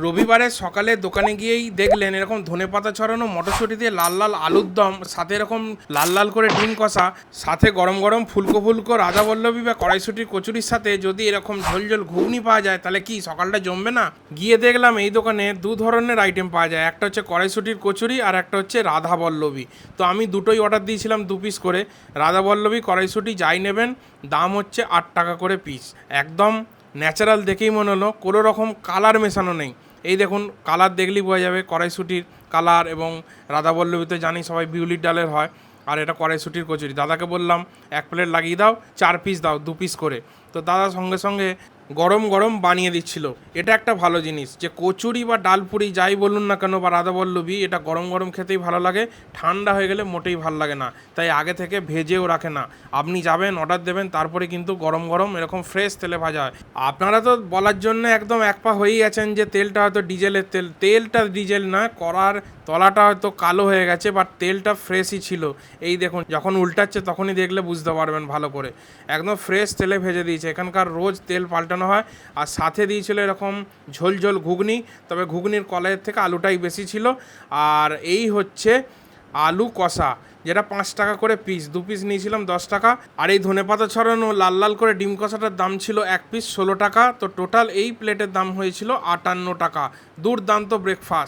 রবিবারে সকালে দোকানে গিয়েই দেখলেন এরকম ধনেপাতা ছড়ানো মটরশুঁটি দিয়ে লাল লাল আলুর দম, সাথে এরকম লাল লাল করে ডিম কষা, সাথে গরম গরম ফুলকো ফুলকো রাজাবল্লভী বা কড়াইশুঁটির কচুরির সাথে যদি এরকম ঝোল ঝোল ঘুগনি পাওয়া যায় তাহলে কি সকালটা জমবে না? গিয়ে দেখলাম এই দোকানে দু ধরনের আইটেম পাওয়া যায়, একটা হচ্ছে কড়াইশুঁটির কচুরি আর একটা হচ্ছে রাধাবল্লভী। তো আমি দুটোই অর্ডার দিয়েছিলাম 2 পিস করে। রাধাবল্লভী কড়াইশুঁটি যাই নেবেন দাম হচ্ছে 8 টাকা করে পিস। একদম ন্যাচারাল দেখেই মনে হলো, কোনো রকম কালার মেশানো নেই। এই দেখুন, কালার দেখলেই বোঝা যাবে কড়াইশুঁটির কালার, এবং রাধাবল্লভীতে জানি সবাই বিউলির ডালের হয়, আর এটা কড়াইশুঁটির কচুরি। দাদাকে বললাম 1 প্লেট লাগিয়ে দাও, 4 পিস দাও, 2 পিস করে। তো দাদা সঙ্গে সঙ্গে গরম গরম বানিয়ে দিচ্ছিল। এটা একটা ভালো জিনিস যে কচুরি বা ডালপুরি যাই বলুন না কেন বা রাধাবল্লভী, এটা গরম গরম খেতেই ভালো লাগে, ঠান্ডা হয়ে গেলে মোটেই ভালো লাগে না। তাই আগে থেকে ভেজেও রাখে না, আপনি যাবেন অর্ডার দেবেন, তারপরে কিন্তু গরম গরম এরকম ফ্রেশ তেলে ভাজা হয়। আপনারা তো বলার জন্য একদম এক পা হয়েই আছেন যে তেলটা হয়তো ডিজেলের তেল। তেলটা ডিজেল না, কড়ার তলাটা হয়তো কালো হয়ে গেছে, বাট তেলটা ফ্রেশই ছিল। এই দেখুন, যখন উল্টাচ্ছে তখনই দেখলে বুঝতে পারবেন ভালো করে, একদম ফ্রেশ তেলে ভেজে দিয়েছে। এখানকার রোজ তেল পাল্টানো হয়। আর সাথে দিয়েছিল এরকম ঝোল ঝোল ঘুগনি, তবে ঘুগনির কলাইয়ের থেকে আলুটাই বেশি ছিল। আর এই হচ্ছে আলু কষা, যেটা 5 টাকা করে পিস, 2 পিস নিয়েছিলাম 10 টাকা। আর এই ধনেপাতা ছড়ানো লাল লাল করে ডিম কষাটার দাম ছিল 1 পিস 16 টাকা। তো টোটাল এই প্লেটের দাম হয়েছিল 58 টাকা। দুর্দান্ত ব্রেকফাস্ট।